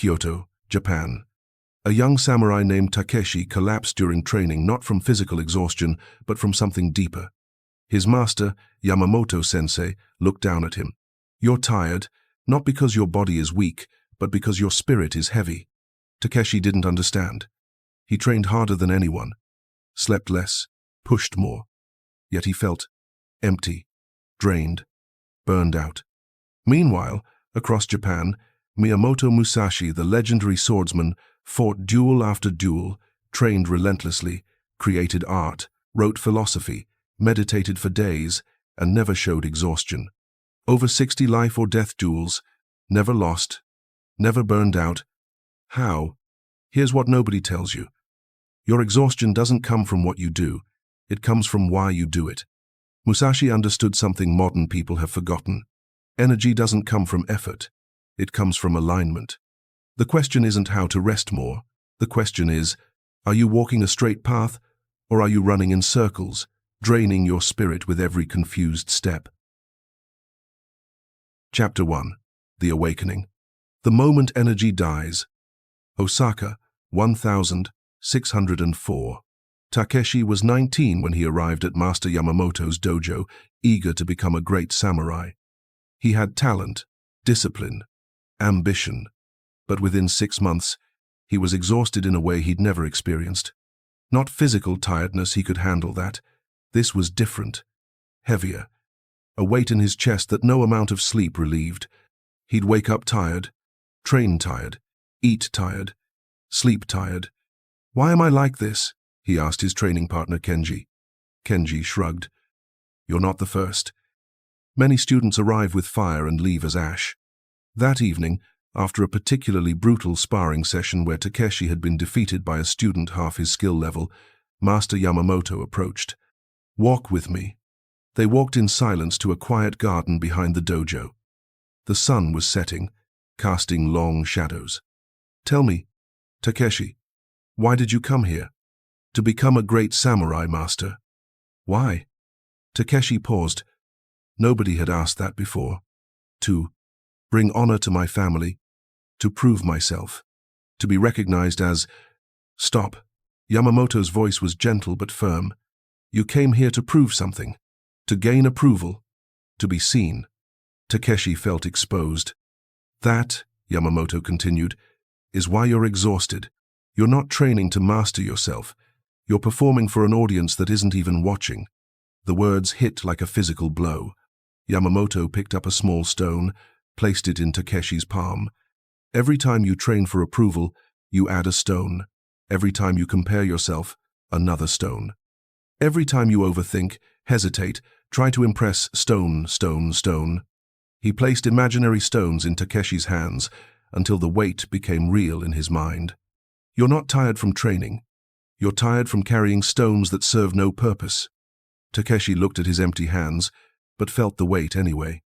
Kyoto, Japan. A young samurai named Takeshi collapsed during training not from physical exhaustion, but from something deeper. His master, Yamamoto-sensei, looked down at him. "You're tired, not because your body is weak, but because your spirit is heavy." Takeshi didn't understand. He trained harder than anyone, slept less, pushed more. Yet he felt empty, drained, burned out. Meanwhile, across Japan, Miyamoto Musashi, the legendary swordsman, fought duel after duel, trained relentlessly, created art, wrote philosophy, meditated for days, and never showed exhaustion. Over 60 life-or-death duels, never lost, never burned out. How? Here's what nobody tells you. Your exhaustion doesn't come from what you do, it comes from why you do it. Musashi understood something modern people have forgotten. Energy doesn't come from effort, it comes from alignment. The question isn't how to rest more. The question is, are you walking a straight path, or are you running in circles, draining your spirit with every confused step? Chapter 1. The Awakening. The moment energy dies. Osaka, 1604. Takeshi was 19 when he arrived at Master Yamamoto's dojo, eager to become a great samurai. He had talent, discipline, ambition, but within 6 months, he was exhausted in a way he'd never experienced. Not physical tiredness, he could handle that. This was different, heavier, a weight in his chest that no amount of sleep relieved. He'd wake up tired, train tired, eat tired, sleep tired. "Why am I like this?" he asked his training partner Kenji. Kenji shrugged. "You're not the first. Many students arrive with fire and leave as ash." That evening, after a particularly brutal sparring session where Takeshi had been defeated by a student half his skill level, Master Yamamoto approached. "Walk with me." They walked in silence to a quiet garden behind the dojo. The sun was setting, casting long shadows. "Tell me, Takeshi, why did you come here?" "To become a great samurai, master." "Why?" Takeshi paused. Nobody had asked that before. "To bring honor to my family, to prove myself, to be recognized as—" "Stop." Yamamoto's voice was gentle but firm. "You came here to prove something, to gain approval, to be seen." Takeshi felt exposed. "That," Yamamoto continued, "is why you're exhausted. You're not training to master yourself. You're performing for an audience that isn't even watching." The words hit like a physical blow. Yamamoto picked up a small stone, placed it in Takeshi's palm. "Every time you train for approval, you add a stone. Every time you compare yourself, another stone. Every time you overthink, hesitate, try to impress, stone, stone, stone." He placed imaginary stones in Takeshi's hands until the weight became real in his mind. "You're not tired from training. You're tired from carrying stones that serve no purpose." Takeshi looked at his empty hands, but felt the weight anyway.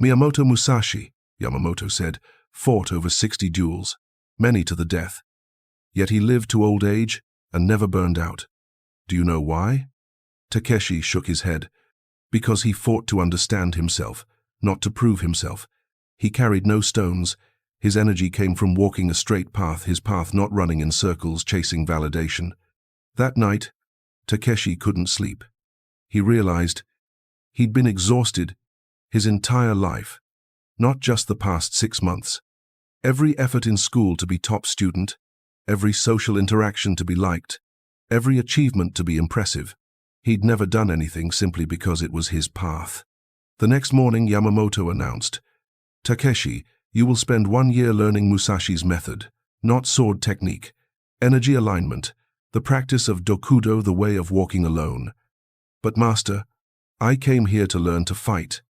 "Miyamoto Musashi," Yamamoto said, "fought over 60 duels, many to the death. Yet he lived to old age and never burned out. Do you know why?" Takeshi shook his head. "Because he fought to understand himself, not to prove himself. He carried no stones. His energy came from walking a straight path, his path not running in circles, chasing validation." That night, Takeshi couldn't sleep. He realized he'd been exhausted his entire life, not just the past 6 months. Every effort in school to be top student, every social interaction to be liked, every achievement to be impressive. He'd never done anything simply because it was his path. The next morning, Yamamoto announced, "Takeshi, you will spend 1 year learning Musashi's method, not sword technique, energy alignment, the practice of dokudo, the way of walking alone. But master, I came here to learn to fight.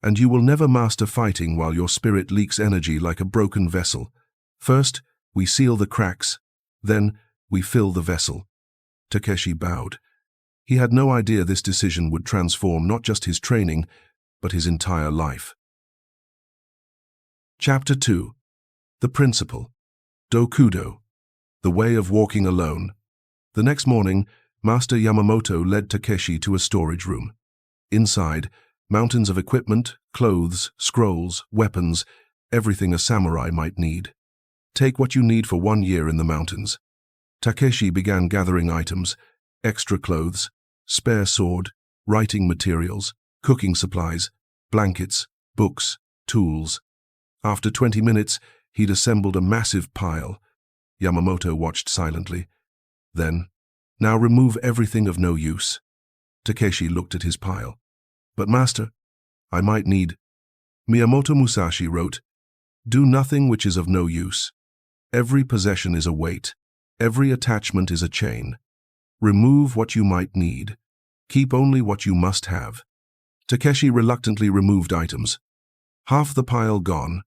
And you will never master fighting while your spirit leaks energy like a broken vessel. First, we seal the cracks, then we fill the vessel." Takeshi bowed. He had no idea this decision would transform not just his training, but his entire life. Chapter 2. The Principle. Dokudo. The way of walking alone. The next morning, Master Yamamoto led Takeshi to a storage room. Inside, mountains of equipment, clothes, scrolls, weapons, everything a samurai might need. Take what you need for 1 year in the mountains. Takeshi began gathering items, extra clothes, spare sword, writing materials, cooking supplies, blankets, books, tools. After 20 minutes, he'd assembled a massive pile. Yamamoto watched silently. Then, now remove everything of no use. Takeshi looked at his pile. But master, I might need. Miyamoto Musashi wrote, do nothing which is of no use. Every possession is a weight. Every attachment is a chain. Remove what you might need. Keep only what you must have. Takeshi reluctantly removed items. Half the pile gone.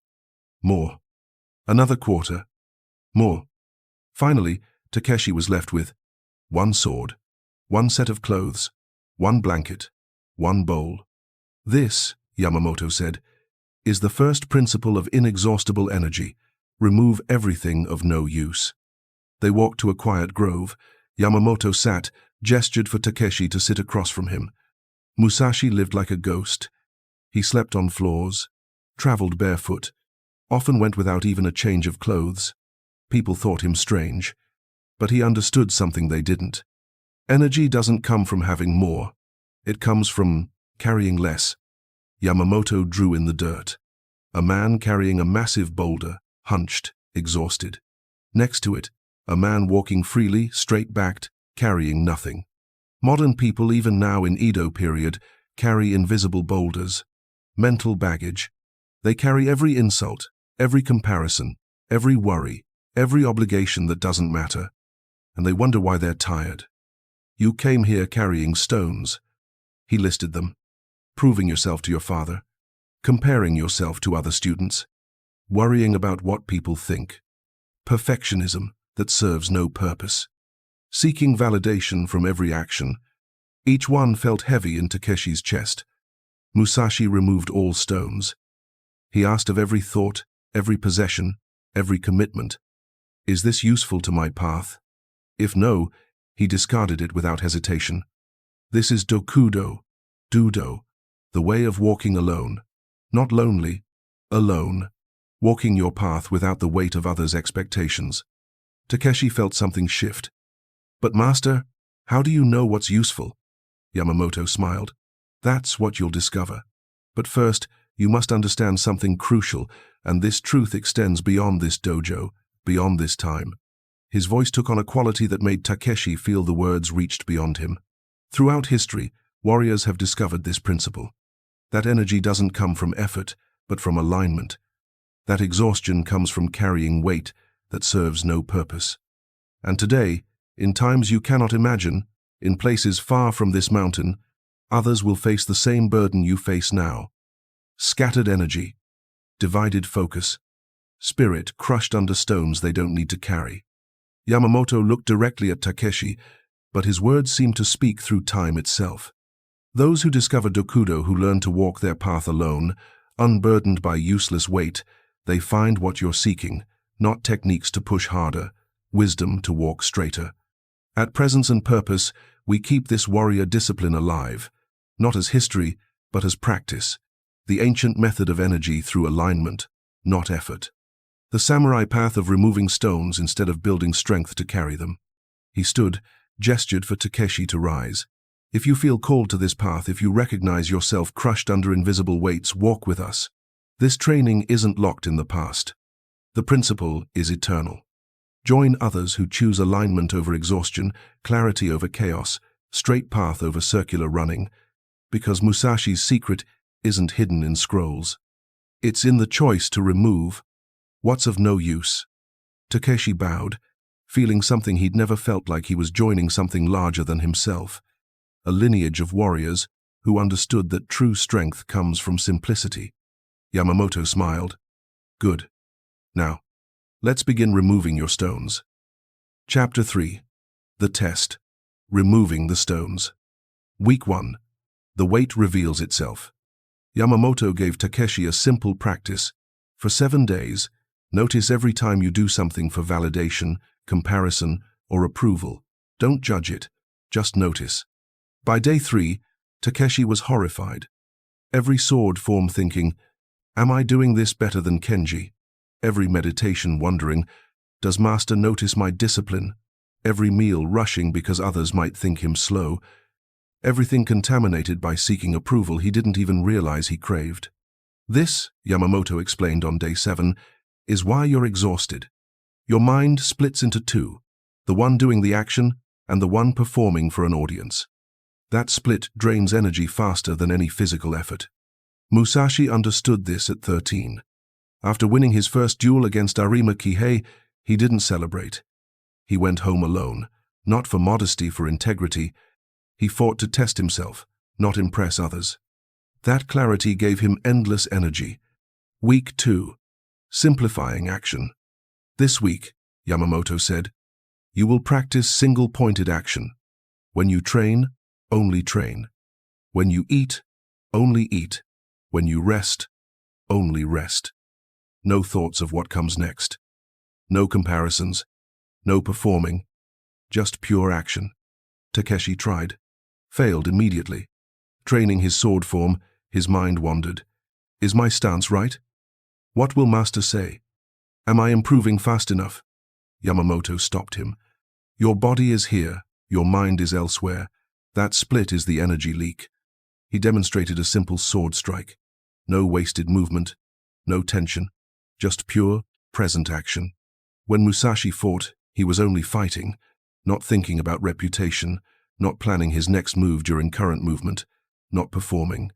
More. Another quarter. More. Finally, Takeshi was left with 1 sword, 1 set of clothes, 1 blanket, 1 bowl. This, Yamamoto said, is the first principle of inexhaustible energy. Remove everything of no use. They walked to a quiet grove. Yamamoto sat, gestured for Takeshi to sit across from him. Musashi lived like a ghost. He slept on floors, traveled barefoot, often went without even a change of clothes. People thought him strange, but he understood something they didn't. Energy doesn't come from having more. It comes from carrying less. Yamamoto drew in the dirt. A man carrying a massive boulder, hunched, exhausted. Next to it, a man walking freely, straight-backed, carrying nothing. Modern people, even now in Edo period, carry invisible boulders, mental baggage. They carry every insult, every comparison, every worry, every obligation that doesn't matter, and they wonder why they're tired. You came here carrying stones. He listed them. Proving yourself to your father, comparing yourself to other students, worrying about what people think, perfectionism that serves no purpose, seeking validation from every action. Each one felt heavy in Takeshi's chest. Musashi removed all stones. He asked of every thought, every possession, every commitment, is this useful to my path? If no, he discarded it without hesitation. This is dokudo, dudo, the way of walking alone, not lonely, alone, walking your path without the weight of others' expectations. Takeshi felt something shift. But master, how do you know what's useful? Yamamoto smiled. That's what you'll discover. But first, you must understand something crucial, and this truth extends beyond this dojo, beyond this time. His voice took on a quality that made Takeshi feel the words reached beyond him. Throughout history, warriors have discovered this principle. That energy doesn't come from effort, but from alignment. That exhaustion comes from carrying weight that serves no purpose. And today, in times you cannot imagine, in places far from this mountain, others will face the same burden you face now. Scattered energy, divided focus, spirit crushed under stones they don't need to carry. Yamamoto looked directly at Takeshi, but his words seemed to speak through time itself. Those who discover dokudo, who learn to walk their path alone, unburdened by useless weight, they find what you're seeking, not techniques to push harder, wisdom to walk straighter. At Presence and Purpose, we keep this warrior discipline alive, not as history, but as practice, the ancient method of energy through alignment, not effort. The samurai path of removing stones instead of building strength to carry them. He stood, gestured for Takeshi to rise. If you feel called to this path, if you recognize yourself crushed under invisible weights, walk with us. This training isn't locked in the past. The principle is eternal. Join others who choose alignment over exhaustion, clarity over chaos, straight path over circular running, because Musashi's secret isn't hidden in scrolls. It's in the choice to remove what's of no use. Takeshi bowed, feeling something he'd never felt, like he was joining something larger than himself. A lineage of warriors who understood that true strength comes from simplicity. Yamamoto smiled. Good. Now, let's begin removing your stones. Chapter 3. The Test. Removing the Stones. Week 1. The weight reveals itself. Yamamoto gave Takeshi a simple practice. For 7 days, notice every time you do something for validation, comparison, or approval. Don't judge it, just notice. By day 3, Takeshi was horrified. Every sword form thinking, am I doing this better than Kenji? every meditation wondering, does Master notice my discipline? Every meal rushing because others might think him slow. Everything contaminated by seeking approval he didn't even realize he craved. This, Yamamoto explained on day 7, is why you're exhausted. Your mind splits into two, the one doing the action and the one performing for an audience. That split drains energy faster than any physical effort. Musashi understood this at 13. After winning his first duel against Arima Kihei, he didn't celebrate. He went home alone, not for modesty, for integrity. He fought to test himself, not impress others. That clarity gave him endless energy. Week 2. Simplifying action. This week, Yamamoto said, you will practice single-pointed action. When you train, only train. When you eat, only eat. When you rest, only rest. No thoughts of what comes next. No comparisons. No performing. Just pure action. Takeshi tried. Failed immediately. Training his sword form, his mind wandered. Is my stance right? What will Master say? Am I improving fast enough? Yamamoto stopped him. Your body is here, your mind is elsewhere. That split is the energy leak. He demonstrated a simple sword strike. No wasted movement, no tension, just pure, present action. When Musashi fought, he was only fighting, not thinking about reputation, not planning his next move during current movement, not performing,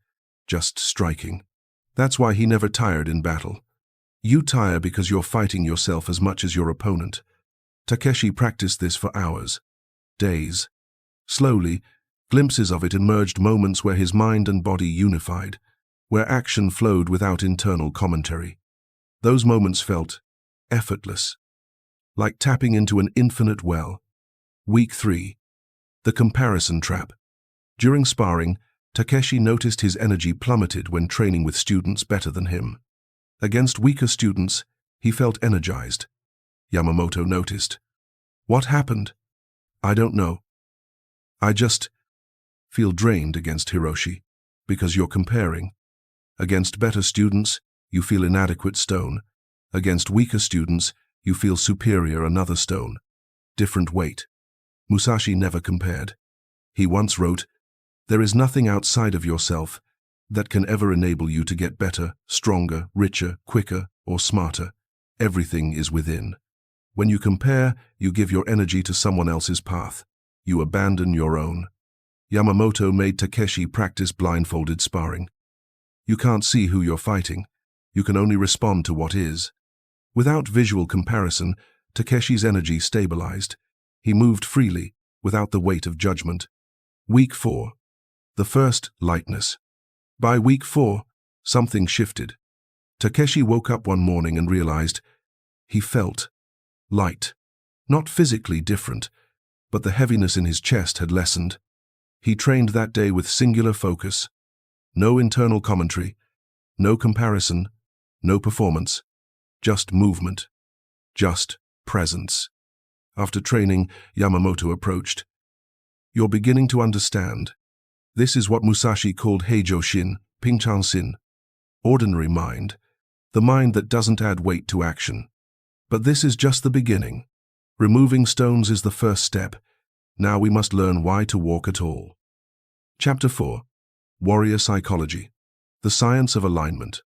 just striking. That's why he never tired in battle. You tire because you're fighting yourself as much as your opponent. Takeshi practiced this for hours, days. Slowly, glimpses of it emerged, moments where his mind and body unified, where action flowed without internal commentary. Those moments felt effortless, like tapping into an infinite well. Week 3. The comparison trap. During sparring, Takeshi noticed his energy plummeted when training with students better than him. Against weaker students, he felt energized. Yamamoto noticed. What happened? I don't know. I just feel drained against Hiroshi, because you're comparing. Against better students, you feel inadequate, stone. Against weaker students, you feel superior, another stone. Different weight. Musashi never compared. He once wrote, there is nothing outside of yourself that can ever enable you to get better, stronger, richer, quicker, or smarter. Everything is within. When you compare, you give your energy to someone else's path. You abandon your own. Yamamoto made Takeshi practice blindfolded sparring. You can't see who you're fighting. You can only respond to what is. Without visual comparison, Takeshi's energy stabilized. He moved freely, without the weight of judgment. Week 4. The first, lightness. By week 4, something shifted. Takeshi woke up one morning and realized he felt light. Not physically different, but the heaviness in his chest had lessened. He trained that day with singular focus. No internal commentary, no comparison, no performance, just movement, just presence. After training, Yamamoto approached. You're beginning to understand. This is what Musashi called Heijōshin, Pingchan-sin, ordinary mind, the mind that doesn't add weight to action. But this is just the beginning. Removing stones is the first step. Now we must learn why to walk at all. Chapter 4. Warrior Psychology. The Science of Alignment.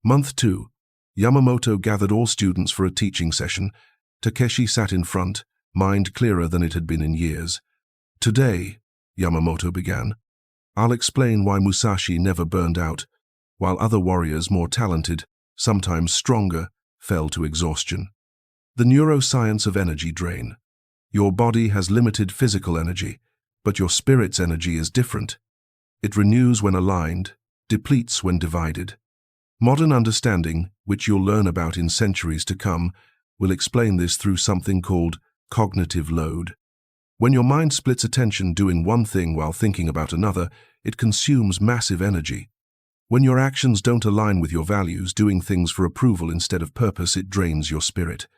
Month 2. Yamamoto gathered all students for a teaching session. Takeshi sat in front, mind clearer than it had been in years. Today, Yamamoto began, I'll explain why Musashi never burned out, while other warriors more talented, sometimes stronger, fell to exhaustion. The neuroscience of energy drain. Your body has limited physical energy, but your spirit's energy is different. It renews when aligned, depletes when divided. Modern understanding, which you'll learn about in centuries to come, will explain this through something called cognitive load. When your mind splits attention doing one thing while thinking about another, it consumes massive energy. When your actions don't align with your values, doing things for approval instead of purpose, it drains your spirit.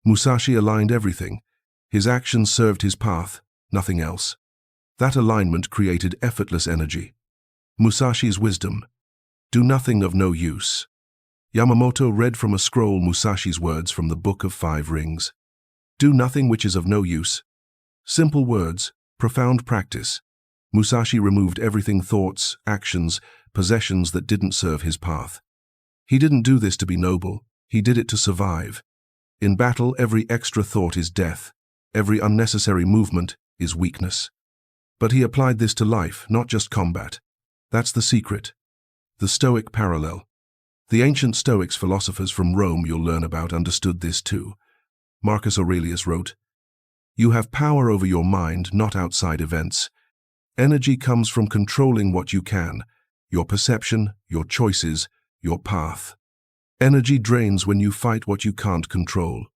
Musashi aligned everything. His actions served his path, nothing else. That alignment created effortless energy. Musashi's wisdom. Do nothing of no use. Yamamoto read from a scroll Musashi's words from the Book of Five Rings. Do nothing which is of no use. Simple words, profound practice. Musashi removed everything thoughts, actions, possessions that didn't serve his path. He didn't do this to be noble, he did it to survive. In battle, every extra thought is death. Every unnecessary movement is weakness. But he applied this to life, not just combat. That's the secret. The Stoic parallel. The ancient Stoics philosophers from Rome you'll learn about understood this too. Marcus Aurelius wrote, "You have power over your mind, not outside events. Energy comes from controlling what you can, your perception, your choices, your path. Energy drains when you fight what you can't control.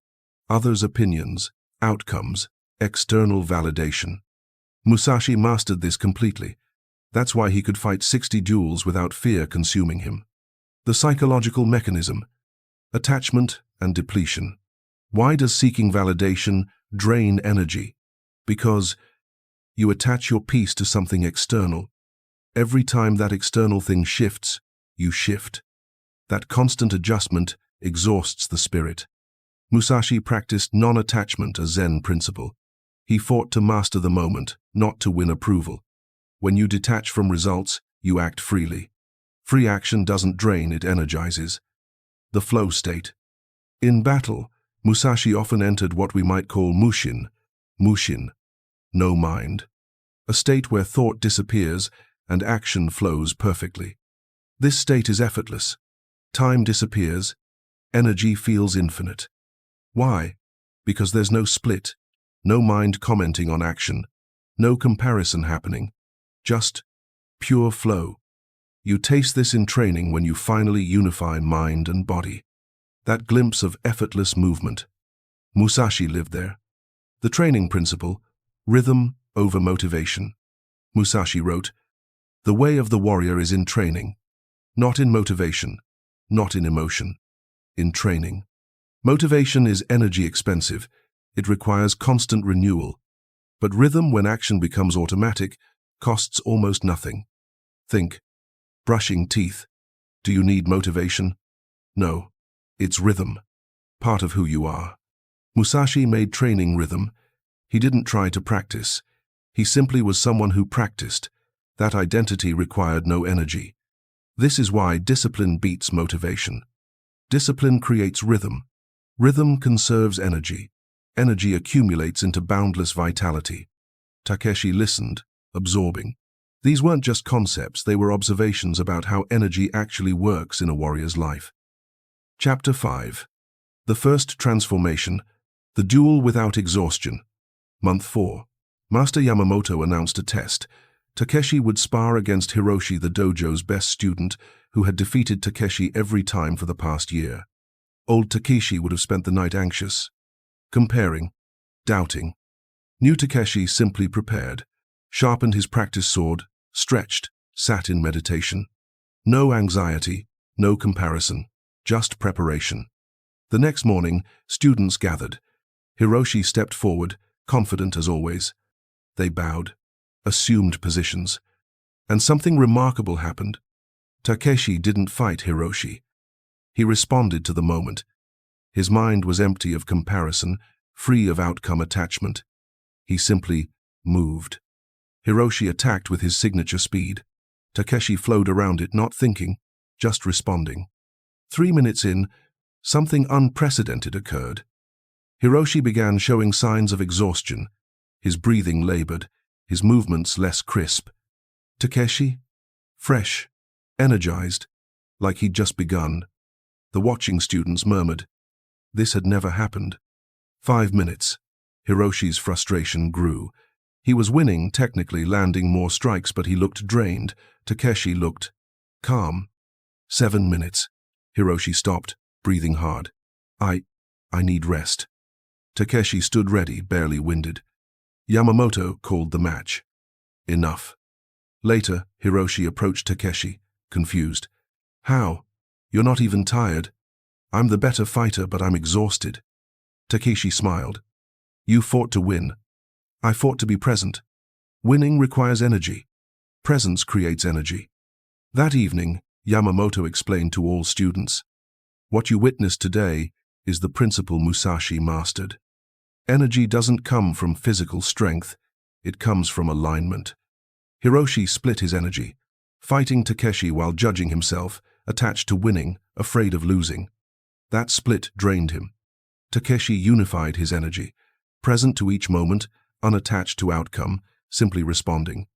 Others' opinions, outcomes, external validation." Musashi mastered this completely. That's why he could fight 60 duels without fear consuming him. The psychological mechanism, attachment and depletion. Why does seeking validation drain energy? Because you attach your peace to something external. Every time that external thing shifts, you shift. That constant adjustment exhausts the spirit. Musashi practiced non-attachment, a Zen principle. He fought to master the moment, not to win approval. When you detach from results, you act freely. Free action doesn't drain, it energizes. The flow state. In battle, Musashi often entered what we might call mushin, no mind, a state where thought disappears and action flows perfectly. This state is effortless. Time disappears, energy feels infinite. Why? Because there's no split, no mind commenting on action, no comparison happening, just pure flow. You taste this in training when you finally unify mind and body. That glimpse of effortless movement. Musashi lived there. The training principle, rhythm over motivation. Musashi wrote, "The way of the warrior is in training, not in motivation, not in emotion, in training." Motivation is energy expensive. It requires constant renewal. But rhythm, when action becomes automatic, costs almost nothing. Think. Brushing teeth. Do you need motivation? No. It's rhythm. Part of who you are. Musashi made training rhythm. He didn't try to practice. He simply was someone who practiced. That identity required no energy. This is why discipline beats motivation. Discipline creates rhythm. Rhythm conserves energy. Energy accumulates into boundless vitality. Takeshi listened, absorbing. These weren't just concepts, they were observations about how energy actually works in a warrior's life. Chapter 5. The First Transformation. The Duel Without Exhaustion. Month 4. Master Yamamoto announced a test. Takeshi would spar against Hiroshi, the dojo's best student, who had defeated Takeshi every time for the past year. Old Takeshi would have spent the night anxious, comparing, doubting. New Takeshi simply prepared, sharpened his practice sword, stretched, sat in meditation. No anxiety, no comparison, just preparation. The next morning, students gathered. Hiroshi stepped forward, confident as always. They bowed, assumed positions. And something remarkable happened. Takeshi didn't fight Hiroshi. He responded to the moment. His mind was empty of comparison, free of outcome attachment. He simply moved. Hiroshi attacked with his signature speed. Takeshi flowed around it, not thinking, just responding. 3 minutes in, something unprecedented occurred. Hiroshi began showing signs of exhaustion. His breathing labored, his movements less crisp. Takeshi? Fresh, energized, like he'd just begun. The watching students murmured. This had never happened. 5 minutes. Hiroshi's frustration grew. He was winning, technically landing more strikes, but he looked drained. Takeshi looked calm. 7 minutes. Hiroshi stopped, breathing hard. I need rest. Takeshi stood ready, barely winded. Yamamoto called the match. Enough. Later, Hiroshi approached Takeshi, confused. How? You're not even tired. I'm the better fighter, but I'm exhausted. Takeshi smiled. You fought to win. I fought to be present. Winning requires energy. Presence creates energy. That evening, Yamamoto explained to all students. What you witness today is the principle Musashi mastered. Energy doesn't come from physical strength, it comes from alignment. Hiroshi split his energy, fighting Takeshi while judging himself, attached to winning, afraid of losing. That split drained him. Takeshi unified his energy, present to each moment, unattached to outcome, simply responding.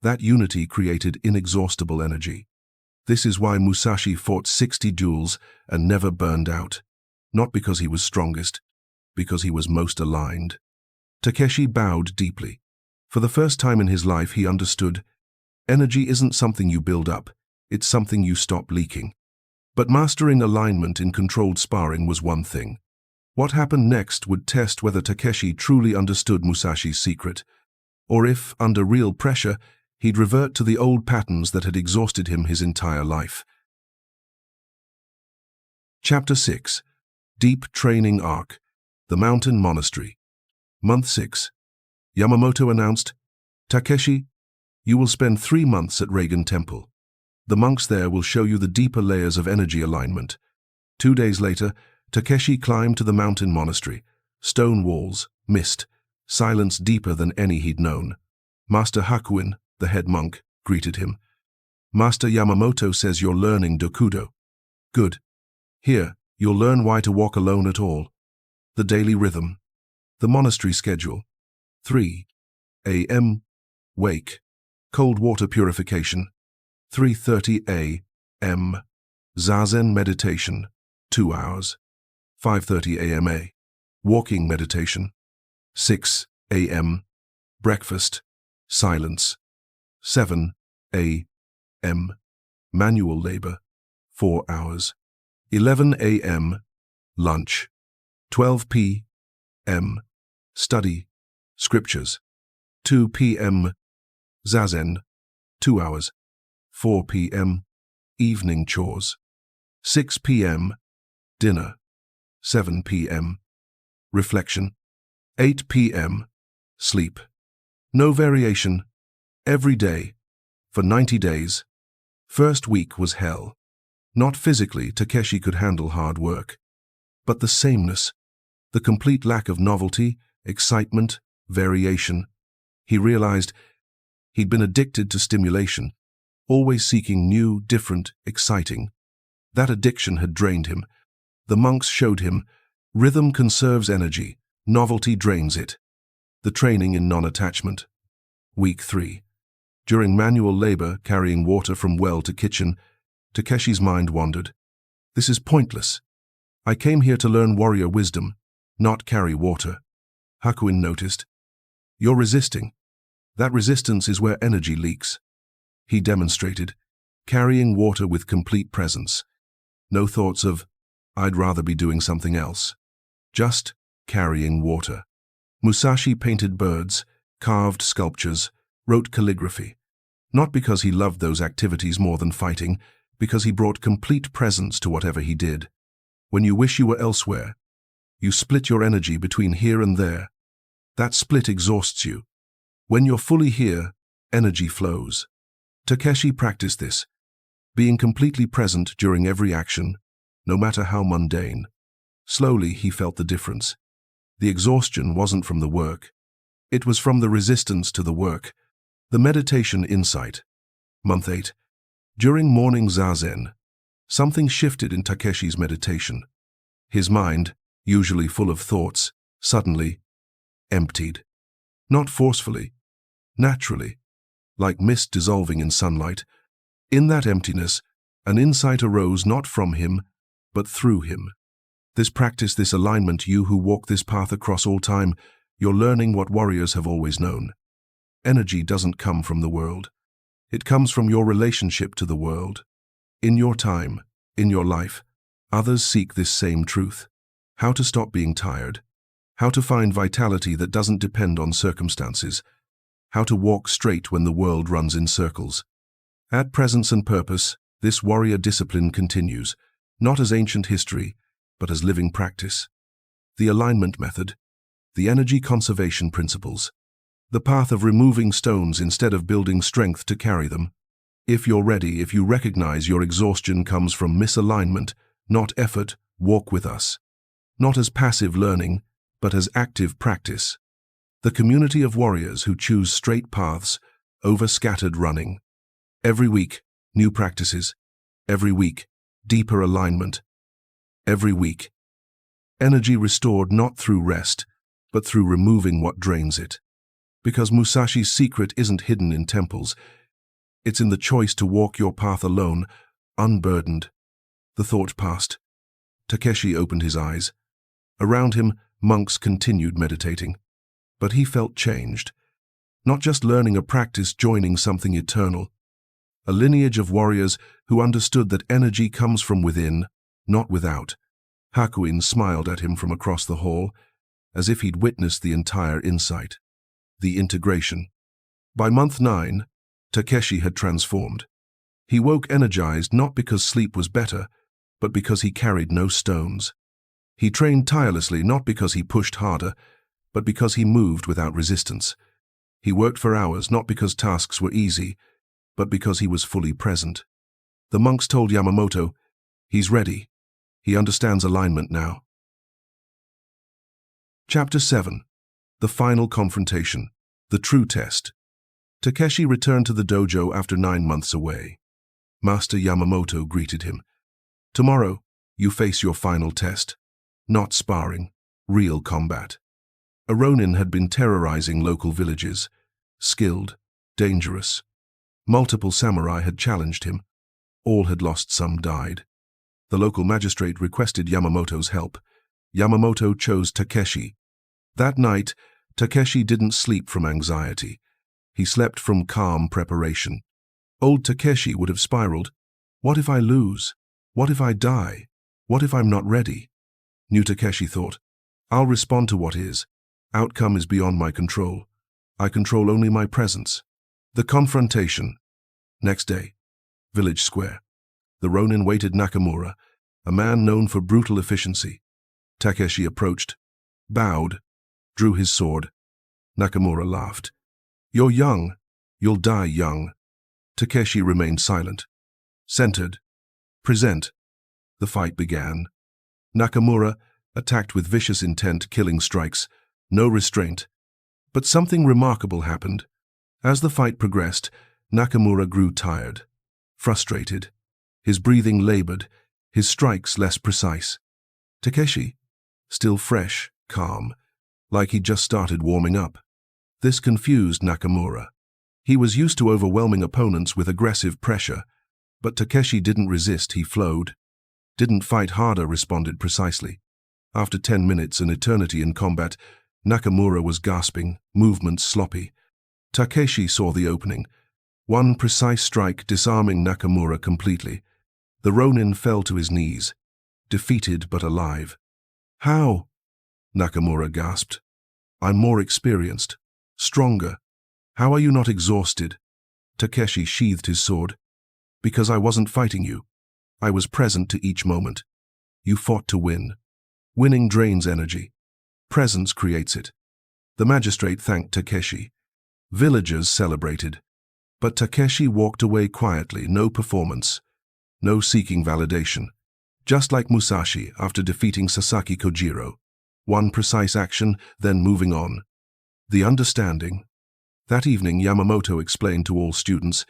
That unity created inexhaustible energy. This is why Musashi fought 60 duels and never burned out. Not because he was strongest, because he was most aligned. Takeshi bowed deeply. For the first time in his life, he understood, energy isn't something you build up, it's something you stop leaking. But mastering alignment in controlled sparring was one thing. What happened next would test whether Takeshi truly understood Musashi's secret, or if, under real pressure, he'd revert to the old patterns that had exhausted him his entire life. Chapter 6. Deep Training Arc. The Mountain Monastery. Month 6. Yamamoto announced, "Takeshi, you will spend 3 months at Reigen Temple. The monks there will show you the deeper layers of energy alignment." 2 days later, Takeshi climbed to the mountain monastery. Stone walls, mist, silence deeper than any he'd known. Master Hakuin, the head monk, greeted him. "Master Yamamoto says you're learning Dokudo." "Good. Here, you'll learn why to walk alone at all." The daily rhythm. The monastery schedule. 3 a.m. Wake. Cold water purification. 3:30 a.m. Zazen meditation. 2 hours. 5:30 a.m. Walking meditation. 6 a.m. Breakfast. Silence. 7 a.m. Manual labor. 4 hours. 11 a.m. Lunch. 12 p.m. Study. Scriptures. 2 p.m. Zazen. 2 hours. 4 p.m. Evening chores. 6 p.m. Dinner. 7 p.m. Reflection. 8 p.m. Sleep. No variation. Every day. For 90 days. First week was hell. Not physically, Takeshi could handle hard work. But the sameness. The complete lack of novelty, excitement, variation. He realized he'd been addicted to stimulation, always seeking new, different, exciting. That addiction had drained him. The monks showed him, rhythm conserves energy, novelty drains it. The training in non-attachment. Week 3. During manual labor, carrying water from well to kitchen, Takeshi's mind wandered. This is pointless. I came here to learn warrior wisdom, not carry water. Hakuin noticed. You're resisting. That resistance is where energy leaks. He demonstrated, carrying water with complete presence. No thoughts of, I'd rather be doing something else. Just carrying water. Musashi painted birds, carved sculptures, wrote calligraphy. Not because he loved those activities more than fighting, because he brought complete presence to whatever he did. When you wish you were elsewhere, you split your energy between here and there. That split exhausts you. When you're fully here, energy flows. Takeshi practiced this, being completely present during every action, no matter how mundane. Slowly, he felt the difference. The exhaustion wasn't from the work. It was from the resistance to the work. The meditation insight. Month 8. During morning zazen, something shifted in Takeshi's meditation. His mind, usually full of thoughts, suddenly emptied. Not forcefully, naturally, like mist dissolving in sunlight. In that emptiness, an insight arose not from him, but through him. This practice, this alignment, you who walk this path across all time, you're learning what warriors have always known. Energy doesn't come from the world. It comes from your relationship to the world. In your time, in your life, others seek this same truth. How to stop being tired. How to find vitality that doesn't depend on circumstances. How to walk straight when the world runs in circles. At presence and purpose, this warrior discipline continues, not as ancient history, but as living practice. The alignment method, the energy conservation principles, the path of removing stones instead of building strength to carry them. If you're ready, if you recognize your exhaustion comes from misalignment, not effort, walk with us. Not as passive learning, but as active practice. The community of warriors who choose straight paths over scattered running. Every week, new practices. Every week, deeper alignment. Every week, energy restored not through rest, but through removing what drains it. Because Musashi's secret isn't hidden in temples. It's in the choice to walk your path alone, unburdened. The thought passed. Takeshi opened his eyes. Around him, monks continued meditating. But he felt changed. Not just learning a practice, joining something eternal. A lineage of warriors who understood that energy comes from within, not without. Hakuin smiled at him from across the hall, as if he'd witnessed the entire insight. The integration. By month 9, Takeshi had transformed. He woke energized not because sleep was better, but because he carried no stones. He trained tirelessly not because he pushed harder, but because he moved without resistance. He worked for hours not because tasks were easy, but because he was fully present. The monks told Yamamoto, he's ready. He understands alignment now. Chapter 7. The Final Confrontation. The True Test. Takeshi returned to the dojo after 9 months away. Master Yamamoto greeted him. Tomorrow, you face your final test. Not sparring, real combat. A Ronin had been terrorizing local villages. Skilled, dangerous. Multiple samurai had challenged him. All had lost, some died. The local magistrate requested Yamamoto's help. Yamamoto chose Takeshi. That night, Takeshi didn't sleep from anxiety. He slept from calm preparation. Old Takeshi would have spiraled. What if I lose? What if I die? What if I'm not ready? New Takeshi thought, I'll respond to what is. Outcome is beyond my control. I control only my presence. The confrontation. Next day, village square. The Ronin waited Nakamura, a man known for brutal efficiency. Takeshi approached, bowed, drew his sword. Nakamura laughed. You're young. You'll die young. Takeshi remained silent. Centered. Present. The fight began. Nakamura attacked with vicious intent, killing strikes. No restraint. But something remarkable happened. As the fight progressed, Nakamura grew tired, frustrated. His breathing labored, his strikes less precise. Takeshi, still fresh, calm, like he'd just started warming up. This confused Nakamura. He was used to overwhelming opponents with aggressive pressure, but Takeshi didn't resist, he flowed. Didn't fight harder, responded precisely. After 10 minutes, an eternity in combat, Nakamura was gasping, movements sloppy. Takeshi saw the opening. One precise strike disarming Nakamura completely. The Ronin fell to his knees, defeated but alive. How? Nakamura gasped. I'm more experienced, stronger. How are you not exhausted? Takeshi sheathed his sword. Because I wasn't fighting you. I was present to each moment. You fought to win. Winning drains energy. Presence creates it. The magistrate thanked Takeshi. Villagers celebrated. But Takeshi walked away quietly, no performance, no seeking validation. Just like Musashi after defeating Sasaki Kojiro. One precise action, then moving on. The understanding. That evening, Yamamoto explained to all students,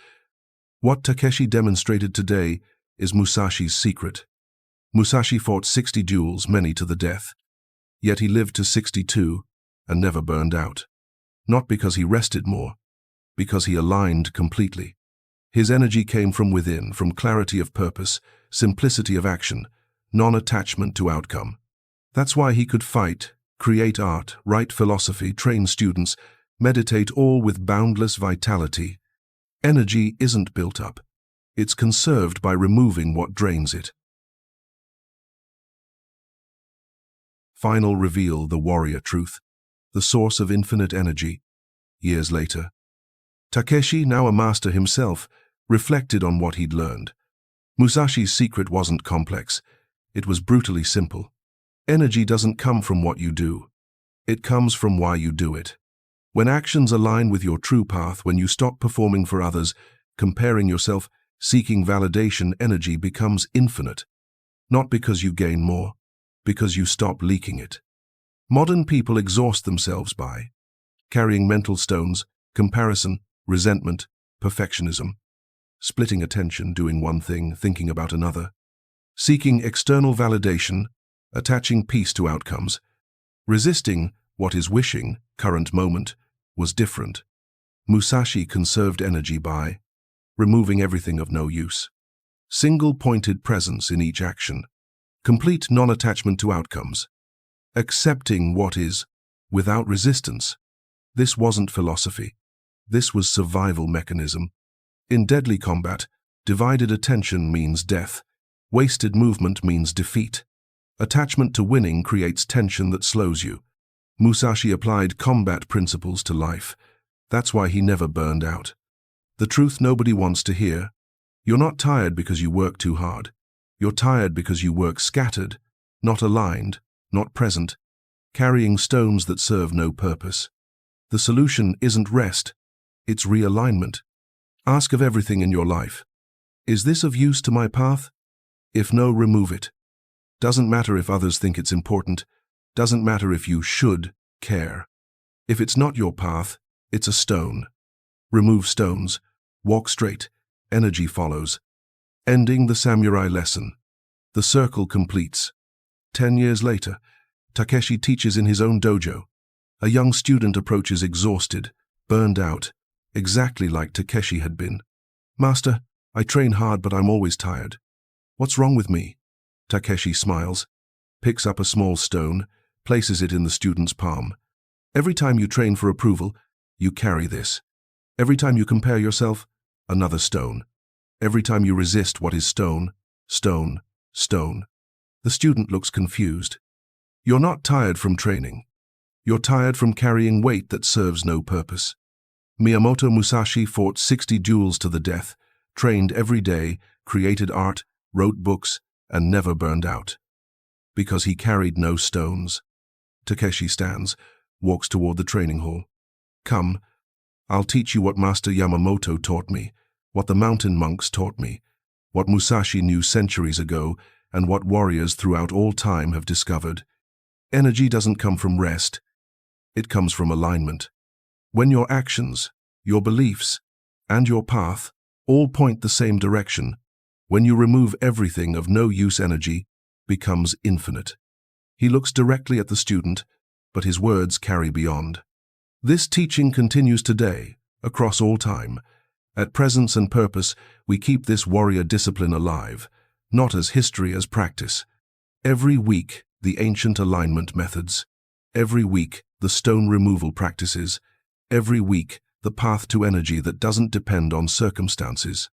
what Takeshi demonstrated today is Musashi's secret. Musashi fought 60 duels, many to the death. Yet he lived to 62 and never burned out. Not because he rested more, because he aligned completely. His energy came from within, from clarity of purpose, simplicity of action, non-attachment to outcome. That's why he could fight, create art, write philosophy, train students, meditate, all with boundless vitality. Energy isn't built up. It's conserved by removing what drains it. Final reveal, the warrior truth, the source of infinite energy. Years later, Takeshi, now a master himself, reflected on what he'd learned. Musashi's secret wasn't complex. It was brutally simple. Energy doesn't come from what you do. It comes from why you do it. When actions align with your true path, when you stop performing for others, comparing yourself, seeking validation, energy becomes infinite. Not because you gain more, because you stop leaking it. Modern people exhaust themselves by carrying mental stones, comparison, resentment, perfectionism, splitting attention, doing one thing, thinking about another, seeking external validation, attaching peace to outcomes, resisting what is wishing, current moment, was different. Musashi conserved energy by removing everything of no use, single-pointed presence in each action, complete non-attachment to outcomes, accepting what is without resistance. This wasn't philosophy. This was survival mechanism. In deadly combat, divided attention means death. Wasted movement means defeat. Attachment to winning creates tension that slows you. Musashi applied combat principles to life. That's why he never burned out. The truth nobody wants to hear: you're not tired because you work too hard. You're tired because you work scattered, not aligned, not present, carrying stones that serve no purpose. The solution isn't rest, it's realignment. Ask of everything in your life: is this of use to my path? If no, remove it. Doesn't matter if others think it's important. Doesn't matter if you should care. If it's not your path, it's a stone. Remove stones. Walk straight. Energy follows. Ending the samurai lesson. The circle completes. 10 years later, Takeshi teaches in his own dojo. A young student approaches exhausted, burned out, exactly like Takeshi had been. "Master, I train hard, but I'm always tired. What's wrong with me?" Takeshi smiles, picks up a small stone, places it in the student's palm. "Every time you train for approval, you carry this. Every time you compare yourself, another stone. Every time you resist what is stone, stone, stone." The student looks confused. "You're not tired from training. You're tired from carrying weight that serves no purpose." Miyamoto Musashi fought 60 duels to the death, trained every day, created art, wrote books, and never burned out. Because he carried no stones. Takeshi stands, walks toward the training hall. "Come, I'll teach you what Master Yamamoto taught me, what the mountain monks taught me, what Musashi knew centuries ago, and what warriors throughout all time have discovered. Energy doesn't come from rest. It comes from alignment. When your actions, your beliefs, and your path all point the same direction, when you remove everything of no use, energy becomes infinite." He looks directly at the student, but his words carry beyond. This teaching continues today, across all time. At Presence and Purpose, we keep this warrior discipline alive, not as history, as practice. Every week, the ancient alignment methods. Every week, the stone removal practices. Every week, the path to energy that doesn't depend on circumstances.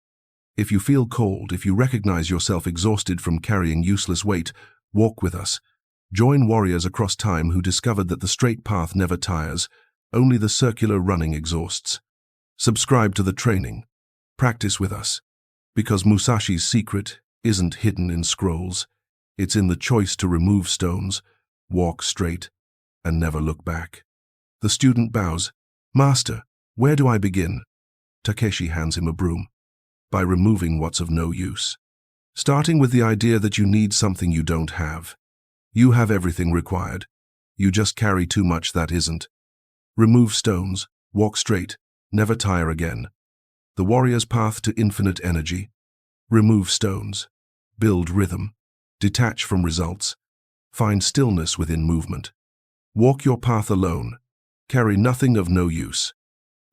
If you feel cold, if you recognize yourself exhausted from carrying useless weight, walk with us. Join warriors across time who discovered that the straight path never tires, only the circular running exhausts. Subscribe to the training. Practice with us. Because Musashi's secret isn't hidden in scrolls. It's in the choice to remove stones, walk straight, and never look back. The student bows. "Master, where do I begin?" Takeshi hands him a broom. "By removing what's of no use. Starting with the idea that you need something you don't have. You have everything required. You just carry too much that isn't. Remove stones, walk straight, never tire again. The warrior's path to infinite energy. Remove stones. Build rhythm. Detach from results. Find stillness within movement. Walk your path alone. Carry nothing of no use.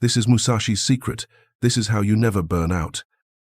This is Musashi's secret. This is how you never burn out.